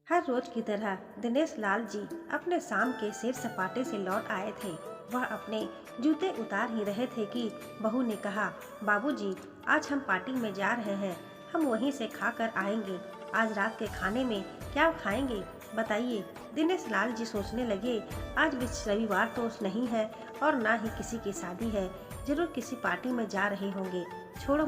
हर रोज की तरह दिनेश लाल जी अपने शाम के सैर सपाटे से लौट आए थे। वह अपने जूते उतार ही रहे थे कि बहू ने कहा, बाबूजी, आज हम पार्टी में जा रहे हैं, हम वहीं से खा कर आएंगे। आज रात के खाने में क्या खाएंगे बताइए। दिनेश लाल जी सोचने लगे, आज भी रविवार तो नहीं है और ना ही किसी की शादी है, जरूर किसी पार्टी में जा रहे होंगे। छोड़ो,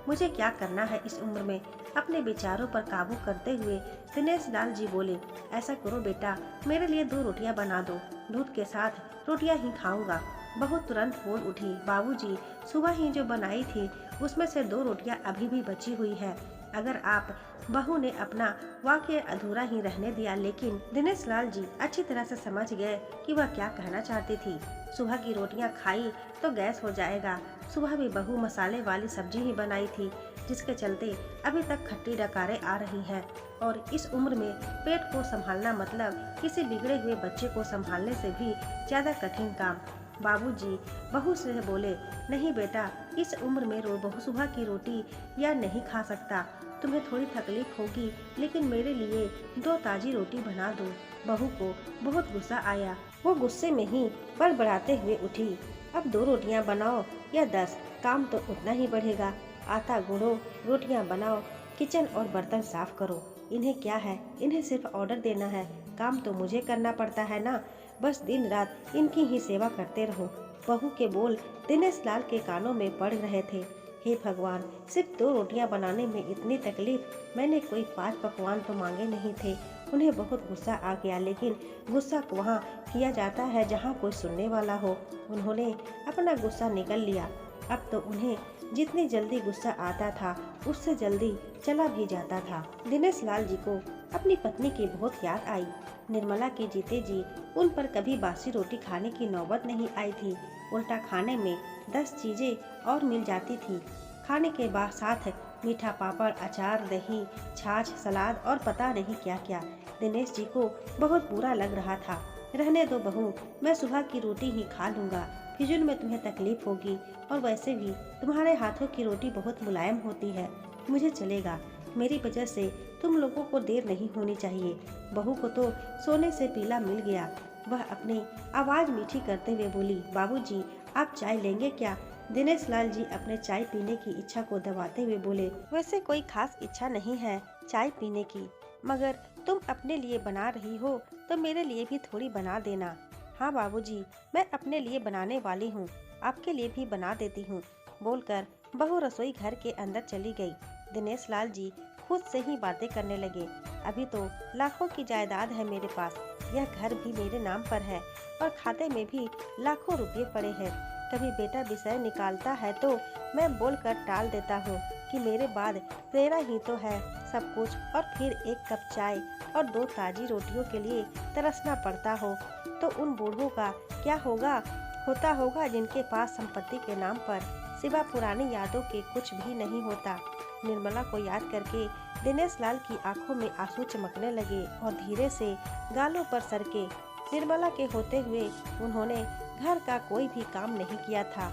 मुझे क्या करना है इस उम्र में। अपने विचारों पर काबू करते हुए दिनेश लाल जी बोले, ऐसा करो बेटा, मेरे लिए 2 रोटियां बना दो, दूध के साथ रोटियां ही खाऊंगा। बहू तुरंत बोल उठी, बाबूजी, सुबह ही जो बनाई थी उसमें से 2 रोटियां अभी भी बची हुई है। अगर आप बहू ने अपना वाक्य अधूरा ही रहने दिया, लेकिन दिनेश लाल जी अच्छी तरह से समझ गए कि वह क्या कहना चाहती थी। सुबह की रोटियां खाई तो गैस हो जाएगा। सुबह भी बहू मसाले वाली सब्जी ही बनाई थी, जिसके चलते अभी तक खट्टी डकारें आ रही हैं। और इस उम्र में पेट को संभालना मतलब किसी बिगड़े हुए बच्चे को संभालने से भी ज्यादा कठिन काम। बाबूजी बहू से बोले, नहीं बेटा, इस उम्र में बहू सुबह की रोटी या नहीं खा सकता। तुम्हें थोड़ी तकलीफ होगी, लेकिन मेरे लिए 2 ताजी रोटी बना दो। बहू को बहुत गुस्सा आया। वो गुस्से में ही बड़बड़ाते हुए उठी, अब 2 रोटियां बनाओ या 10, काम तो उतना ही बढ़ेगा। आटा गूंदो, रोटियां बनाओ, किचन और बर्तन साफ करो। इन्हें क्या है, इन्हें सिर्फ ऑर्डर देना है, काम तो मुझे करना पड़ता है ना। बस दिन रात इनकी ही सेवा करते रहो। बहू के बोल दिनेश लाल के कानों में पड़ रहे थे। हे भगवान, सिर्फ 2 रोटियां बनाने में इतनी तकलीफ, मैंने कोई 5 पकवान तो मांगे नहीं थे। उन्हें बहुत गुस्सा आ गया, लेकिन गुस्सा वहाँ किया जाता है जहाँ कोई सुनने वाला हो। उन्होंने अपना गुस्सा निकल लिया। अब तो उन्हें जितनी जल्दी गुस्सा आता था, उससे जल्दी चला भी जाता था। दिनेश लाल जी को अपनी पत्नी की बहुत याद आई। निर्मला के जीते जी उन पर कभी बासी रोटी खाने की नौबत नहीं आई थी। उल्टा खाने में 10 चीजें और मिल जाती थी। खाने के बाद साथ मीठा पापड़, अचार, दही, छाछ, सलाद और पता नहीं क्या क्या। दिनेश जी को बहुत बुरा लग रहा था। रहने दो बहू, मैं सुबह की रोटी ही खा लूंगा, फिजूल में तुम्हें तकलीफ होगी, और वैसे भी तुम्हारे हाथों की रोटी बहुत मुलायम होती है। मुझे चलेगा, मेरी वजह से तुम लोगों को देर नहीं होनी चाहिए। बहू को तो सोने से पीला मिल गया। वह अपनी आवाज मीठी करते हुए बोली, बाबूजी, आप चाय लेंगे क्या? दिनेश लाल जी अपने चाय पीने की इच्छा को दबाते हुए बोले, वैसे कोई खास इच्छा नहीं है चाय पीने की, मगर तुम अपने लिए बना रही हो तो मेरे लिए भी थोड़ी बना देना। हाँ बाबूजी, मैं अपने लिए बनाने वाली हूँ, आपके लिए भी बना देती हूँ, बोलकर बहू रसोई घर के अंदर चली गई। दिनेश लाल जी खुद से ही बातें करने लगे, अभी तो लाखों की जायदाद है मेरे पास, यह घर भी मेरे नाम पर है और खाते में भी लाखों रुपए पड़े हैं। कभी बेटा विषय निकालता है तो मैं बोलकर टाल देता हूँ कि मेरे बाद तेरा ही तो है सब कुछ, और फिर 1 कप चाय और 2 ताजी रोटियों के लिए तरसना पड़ता हो तो उन बूढ़ों का क्या होता होगा जिनके पास संपत्ति के नाम पर सिवा पुरानी यादों के कुछ भी नहीं होता। निर्मला को याद करके दिनेश लाल की आंखों में आंसू चमकने लगे और धीरे से गालों पर सरके। निर्मला के होते हुए उन्होंने घर का कोई भी काम नहीं किया था।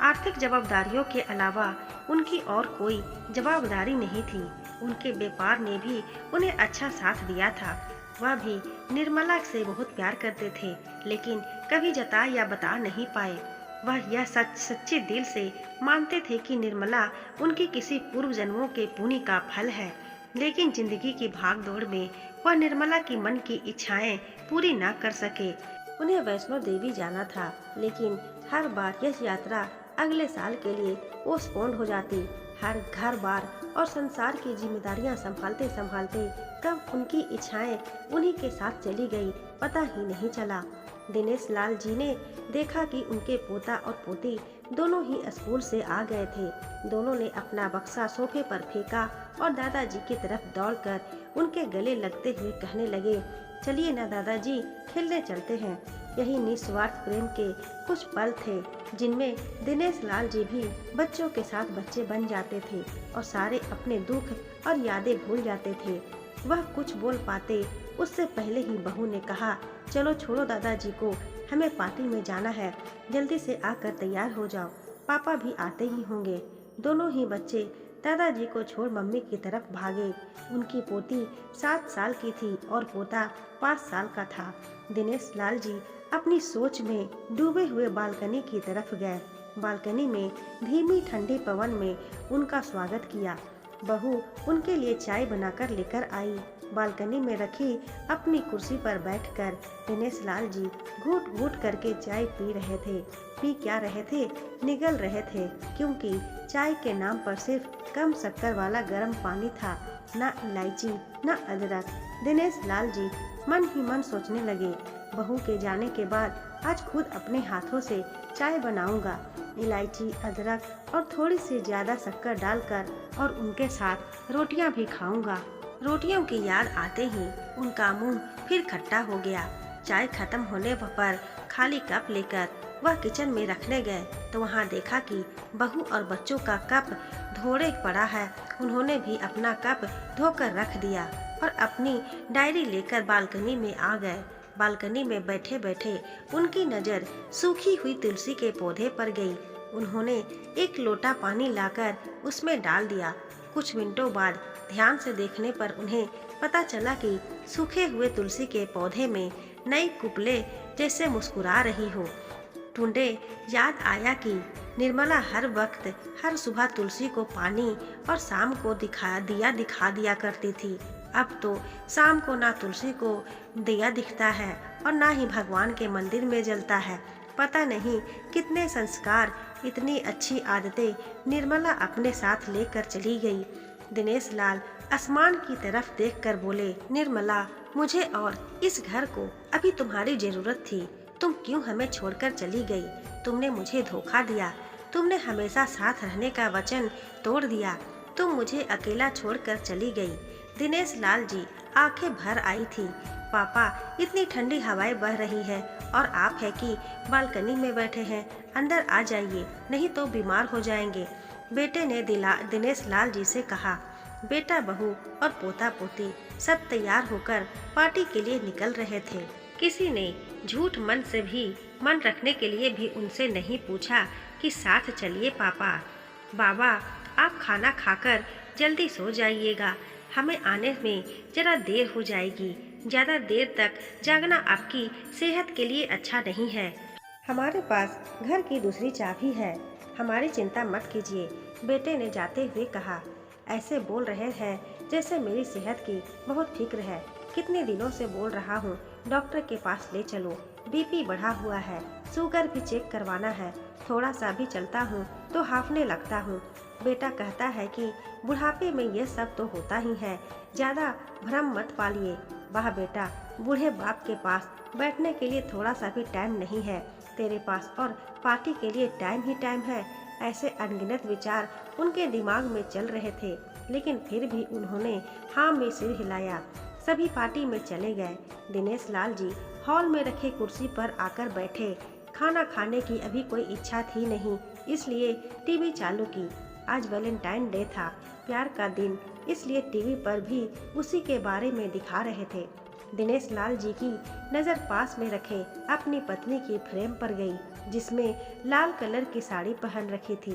आर्थिक जवाबदारियों के अलावा उनकी और कोई जवाबदारी नहीं थी। उनके व्यापार ने भी उन्हें अच्छा साथ दिया था। वह भी निर्मला से बहुत प्यार करते थे, लेकिन कभी जता या बता नहीं पाए। वह यह सच्चे दिल से मानते थे कि निर्मला उनकी किसी पूर्व जन्मों के पुण्य का फल है, लेकिन जिंदगी की भागदौड़ में वह निर्मला की मन की इच्छाएं पूरी न कर सके। उन्हें वैष्णो देवी जाना था, लेकिन हर बार यह यात्रा अगले साल के लिए पोस्टपोन्ड हो जाती। हर घर बार और संसार की जिम्मेदारियां संभालते संभालते कब उनकी इच्छाएं उन्हीं के साथ चली गई, पता ही नहीं चला। दिनेश लाल जी ने देखा कि उनके पोता और पोती दोनों ही स्कूल से आ गए थे। दोनों ने अपना बक्सा सोफे पर फेंका और दादाजी की तरफ दौड़कर उनके गले लगते हुए कहने लगे, चलिए ना दादाजी, खेलने चलते हैं। यही निस्वार्थ प्रेम के कुछ पल थे जिनमें दिनेश लाल जी भी बच्चों के साथ बच्चे बन जाते थे और सारे अपने दुख और यादें भूल जाते थे। वह कुछ बोल पाते उससे पहले ही बहू ने कहा, चलो छोड़ो दादाजी को, हमें पार्टी में जाना है, जल्दी से आकर तैयार हो जाओ, पापा भी आते ही होंगे। दोनों ही बच्चे दादाजी को छोड़ मम्मी की तरफ भागे। उनकी पोती 7 साल की थी और पोता 5 साल का था। दिनेश लाल जी अपनी सोच में डूबे हुए बालकनी की तरफ गए। बालकनी में धीमी ठंडी पवन में उनका स्वागत किया। बहू उनके लिए चाय बनाकर लेकर आई। बालकनी में रखी अपनी कुर्सी पर बैठकर दिनेश लाल जी घूट घूट करके चाय पी रहे थे। पी क्या रहे थे, निगल रहे थे, क्योंकि चाय के नाम पर सिर्फ कम शक्कर वाला गर्म पानी था, ना इलायची ना अदरक। दिनेश लाल जी मन ही मन सोचने लगे, बहू के जाने के बाद आज खुद अपने हाथों से चाय बनाऊंगा, इलायची अदरक और थोड़ी सी ज़्यादा शक्कर डालकर, और उनके साथ रोटियां भी खाऊंगा। रोटियों की याद आते ही उनका मुंह फिर खट्टा हो गया। चाय खत्म होने पर खाली कप लेकर वह किचन में रखने गए तो वहां देखा कि बहू और बच्चों का कप धोड़े पड़ा है। उन्होंने भी अपना कप धोकर रख दिया और अपनी डायरी लेकर बालकनी में आ गए। बालकनी में बैठे बैठे उनकी नज़र सूखी हुई तुलसी के पौधे पर गई। उन्होंने एक लोटा पानी लाकर उसमें डाल दिया। कुछ मिनटों बाद ध्यान से देखने पर उन्हें पता चला कि सूखे हुए तुलसी के पौधे में नई कुपले जैसे मुस्कुरा रही हो। टूंडे याद आया कि निर्मला हर वक्त हर सुबह तुलसी को पानी और शाम को दिखा दिया करती थी। अब तो शाम को ना तुलसी को दिया दिखता है और ना ही भगवान के मंदिर में जलता है। पता नहीं कितने संस्कार, इतनी अच्छी आदतें निर्मला अपने साथ लेकर चली गई। दिनेश लाल आसमान की तरफ देखकर बोले, निर्मला, मुझे और इस घर को अभी तुम्हारी जरूरत थी। तुम क्यों हमें छोड़कर चली गई? तुमने मुझे धोखा दिया। तुमने हमेशा साथ रहने का वचन तोड़ दिया। तुम मुझे अकेला छोड़कर चली गई। दिनेश लाल जी आंखें भर आई थी। पापा, इतनी ठंडी हवाएं बह रही है और आप है कि बालकनी में बैठे हैं। अंदर आ जाइए, नहीं तो बीमार हो जाएंगे। बेटे ने दिनेश लाल जी से कहा। बेटा, बहू और पोता पोती सब तैयार होकर पार्टी के लिए निकल रहे थे। किसी ने झूठ मन रखने के लिए भी उनसे नहीं पूछा कि साथ चलिए पापा। बाबा, आप खाना खाकर जल्दी सो जाइएगा। हमें आने में जरा देर हो जाएगी। ज़्यादा देर तक जागना आपकी सेहत के लिए अच्छा नहीं है। हमारे पास घर की दूसरी चाबी है। हमारी चिंता मत कीजिए, बेटे ने जाते हुए कहा। ऐसे बोल रहे हैं जैसे मेरी सेहत की बहुत फिक्र है। कितने दिनों से बोल रहा हूँ, डॉक्टर के पास ले चलो। बीपी बढ़ा हुआ है, शुगर भी चेक करवाना है। थोड़ा सा भी चलता हूँ तो हांफने लगता हूँ। बेटा कहता है कि बुढ़ापे में ये सब तो होता ही है, ज़्यादा भ्रम मत पालिए। वाह बेटा, बूढ़े बाप के पास बैठने के लिए थोड़ा सा भी टाइम नहीं है तेरे पास, और पार्टी के लिए टाइम ही टाइम है। ऐसे अनगिनत विचार उनके दिमाग में चल रहे थे, लेकिन फिर भी उन्होंने हाँ में सिर हिलाया। सभी पार्टी में चले गए। दिनेश लाल जी हॉल में रखे कुर्सी पर आकर बैठे। खाना खाने की अभी कोई इच्छा थी नहीं, इसलिए टीवी चालू की। आज वैलेंटाइन डे था, प्यार का दिन, इसलिए टीवी पर भी उसी के बारे में दिखा रहे थे। दिनेश लाल जी की नज़र पास में रखे अपनी पत्नी की फ्रेम पर गई, जिसमें लाल कलर की साड़ी पहन रखी थी।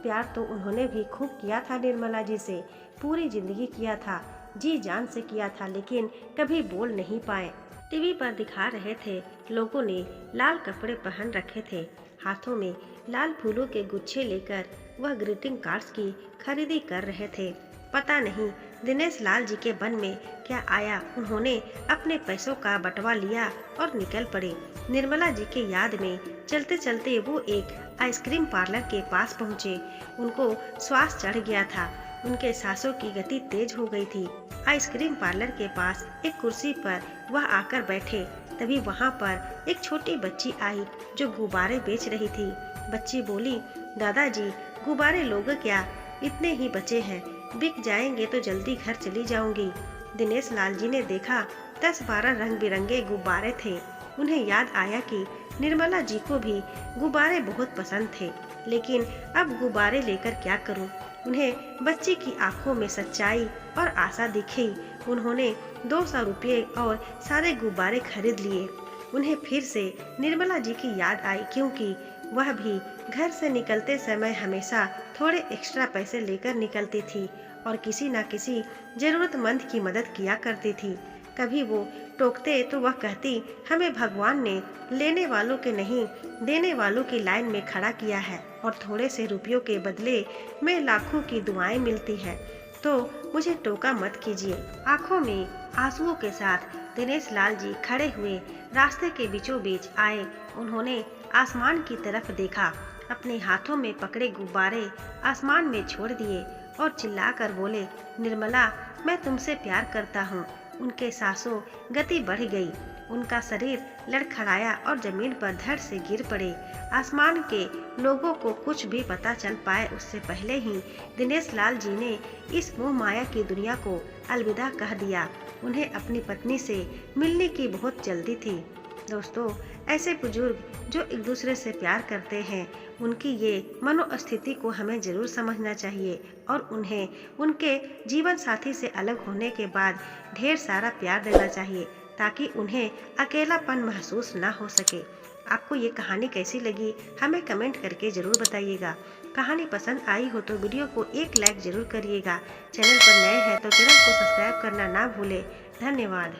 प्यार तो उन्होंने भी खूब किया था निर्मला जी से, पूरी जिंदगी किया था, जी जान से किया था, लेकिन कभी बोल नहीं पाए। टीवी पर दिखा रहे थे, लोगों ने लाल कपड़े पहन रखे थे। हाथों में लाल फूलों के गुच्छे लेकर वह ग्रीटिंग कार्ड्स की खरीदी कर रहे थे। पता नहीं दिनेश लाल जी के मन में क्या आया, उन्होंने अपने पैसों का बंटवा लिया और निकल पड़े। निर्मला जी के याद में चलते चलते वो एक आइसक्रीम पार्लर के पास पहुँचे। उनको श्वास चढ़ गया था, उनके सांसों की गति तेज हो गई थी। आइसक्रीम पार्लर के पास एक कुर्सी पर वह आकर बैठे। तभी वहाँ पर एक छोटी बच्ची आई जो गुब्बारे बेच रही थी। बच्ची बोली, दादाजी, गुब्बारे लोगे क्या? इतने ही बचे हैं, बिक जाएंगे तो जल्दी घर चली जाऊंगी। दिनेश लाल जी ने देखा 10-12 रंग बिरंगे गुब्बारे थे। उन्हें याद आया कि निर्मला जी को भी गुब्बारे बहुत पसंद थे, लेकिन अब गुब्बारे लेकर क्या करूं? उन्हें बच्ची की आंखों में सच्चाई और आशा दिखी। उन्होंने 200 रुपये और सारे गुब्बारे खरीद लिए। उन्हें फिर से निर्मला जी की याद आई, क्योंकि वह भी घर से निकलते समय हमेशा थोड़े एक्स्ट्रा पैसे लेकर निकलती थी और किसी न किसी जरूरतमंद की मदद किया करती थी। कभी वो टोकते तो वह कहती, हमें भगवान ने लेने वालों के नहीं देने वालों की लाइन में खड़ा किया है और थोड़े से रुपयों के बदले में लाखों की दुआएं मिलती है, तो मुझे टोका मत कीजिए। आंखों में आंसुओं के साथ दिनेश लाल जी खड़े हुए रास्ते के बीचों बीच आए। उन्होंने आसमान की तरफ देखा, अपने हाथों में पकड़े गुब्बारे आसमान में छोड़ दिए और चिल्लाकर बोले, निर्मला, मैं तुमसे प्यार करता हूँ। उनके सांसों गति बढ़ गई, उनका शरीर लड़खड़ाया और जमीन पर धड़ से गिर पड़े। आसमान के लोगों को कुछ भी पता चल पाए उससे पहले ही दिनेश लाल जी ने इस मोह माया की दुनिया को अलविदा कह दिया। उन्हें अपनी पत्नी से मिलने की बहुत जल्दी थी। दोस्तों, ऐसे बुजुर्ग जो एक दूसरे से प्यार करते हैं, उनकी ये मनोस्थिति को हमें जरूर समझना चाहिए और उन्हें उनके जीवन साथी से अलग होने के बाद ढेर सारा प्यार देना चाहिए ताकि उन्हें अकेलापन महसूस ना हो सके। आपको ये कहानी कैसी लगी हमें कमेंट करके ज़रूर बताइएगा। कहानी पसंद आई हो तो वीडियो को एक लाइक ज़रूर करिएगा। चैनल पर नए हैं तो चैनल को सब्सक्राइब करना ना भूलें। धन्यवाद।